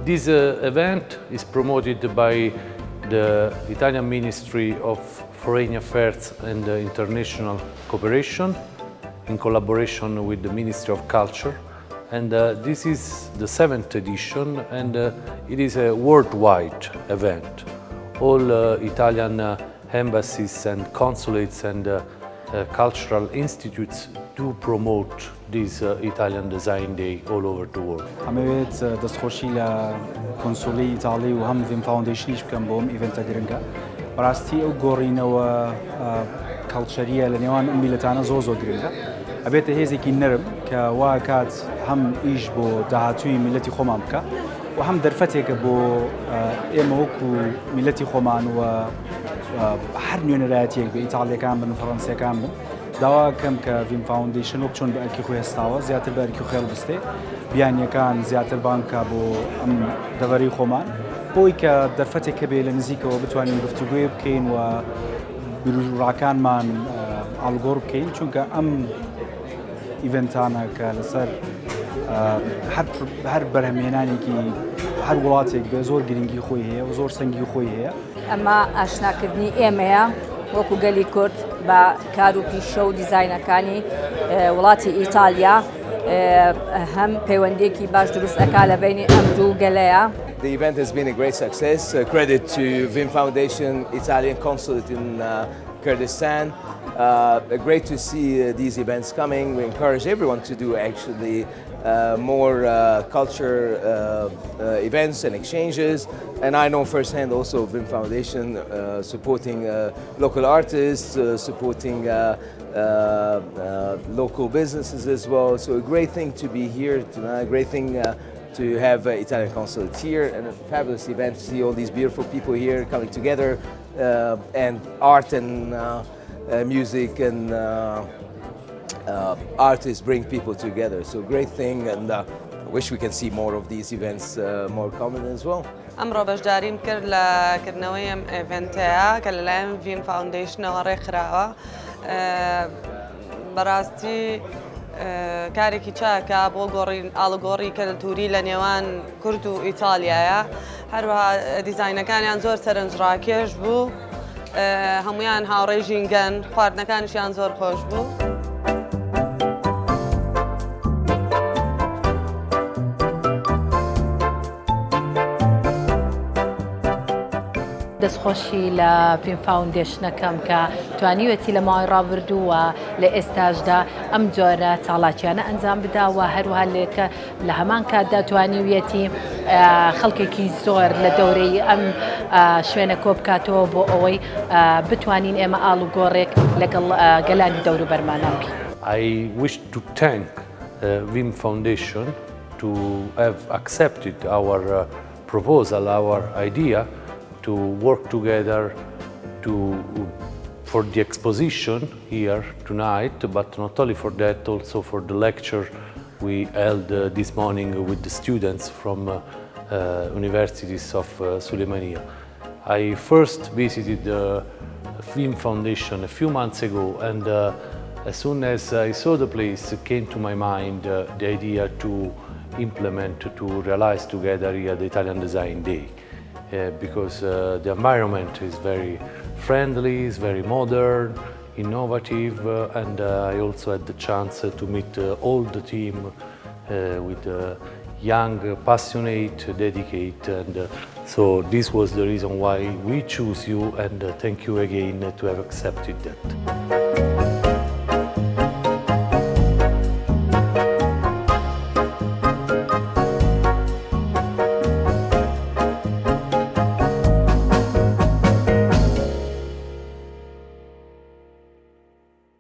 This event is promoted by the Italian Ministry of Foreign Affairs and International Cooperation in collaboration with the Ministry of Culture. And this is the 7th edition, and it is a worldwide event. All Italian embassies and consulates and cultural institutes do promote this Italian Design Day all over the world. ئەمەوێت دەستخۆشی لە کونسوڵی ئیتاڵی و هەم ڤیم فاوندیشنیش بکەم بۆم ئیڤنتە گرنگە. بەڕاستی ئەو گۆڕینەوە کەڵچەریە لە نێوان ئەم میلەتانە زۆر گرنگە. ئەبێتە هێزێکی نەرم کە وا کات هەم ئیش بۆ داهاتووی میلەتی خۆمان بکە و هەم دەرفەتێکە بۆ ئێمە وەکو میلەتی خۆمان و هەر نوێنەرایەتێک بە ئیتاڵیەکان بن فەڕەنسیەکان بن. داوا کەم کە ڤیم فاوندیشن وەک چۆن بە ئەرکی خۆی هەستاوە زیاتر بە ئەرکی خۆی هەڵبستێ بیانیەکان زیاتر بانکە بۆ ئەم دەڤەری خۆمان بۆی کە دەرفەتێک کە بێ لە نزیکەوە بتوانین گفتوگوێ بکەین و بیرروڕاکانمان ئاڵگۆڕ بکەین چونکە ئەم ئیڤنتانە کە لەسەر هەر بەرهەمهێنانێکی هەر وڵاتێک بێ زۆر گرنگی خۆی هەیە و زۆر سەنگی خۆی هەیە. ئەمە ئاشناکردنی ئێمەیە وەکو گەلی کورد بە کار و پیشە و دیزاینەکانی وڵاتی ئیتاڵیا هەم پەیوەندێکی باش دروست ئەکا لە بینی ئەم دوو گەلەیە. The event has been a great success. Credit to Vim Foundation, Italian Consulate in Kurdistan. Great to see these events coming. We encourage everyone to do actually more culture events and exchanges. And I know firsthand also Vim Foundation supporting local artists, supporting local businesses as well. So a great thing to be here tonight, a great thing to have Italian Consulate here, and a fabulous event to see all these beautiful people here coming together, and art and music and artists bring people together. So great thing, and I wish we can see more of these events more common as well. ئەمڕۆ بەشداریم کرد لە کردنەوەی ئەم ئێڤنتەیە کە لەلایەن ڤیم فاوندیشنەوە ڕێکخراوە. بەڕاستی کارێکی چاکە بۆ ئاڵگۆڕی کەلتووری لە نێوان کورد و ئیتاڵیایە. هەروەها دیزاینەکانیان زۆر سەرنجڕاکێش بوو، هەمویان هاوڕێی ژینگەن، خواردنەکانیشیان زۆر خۆش بوو. دەستخۆشی لە ڤیم فاوندیشنەکەم کە توانیوەتی لە ماوەی ڕابردووە لە ئێستاشدا ئەم جۆرە چالاکییانە ئەنجام بداوە هەروها لێکە لە هەمان کاتدا توانیویەتی خەڵکێکی زۆر لە دەورەی ئەم شوێنە کۆبکاتەوە بۆ ئەوەی بتوانین ئێمە ئاڵوگۆڕێک لەگەڵ گەلانی دەور و بەرمانە بکەین. I wish to thank Vim Foundation to have accepted our proposal, our idea to work together for the exposition here tonight, but not only for that, also for the lecture we held this morning with the students from universities of Suleimania. I first visited the Vim Foundation a few months ago, and as soon as I saw the place, it came to my mind the idea to implement, to realize together here the Italian Design Day. Because the environment is very friendly, it's very modern, innovative, and I also had the chance to meet all the team with young, passionate, dedicated, and so this was the reason why we choose you, and thank you again to have accepted that.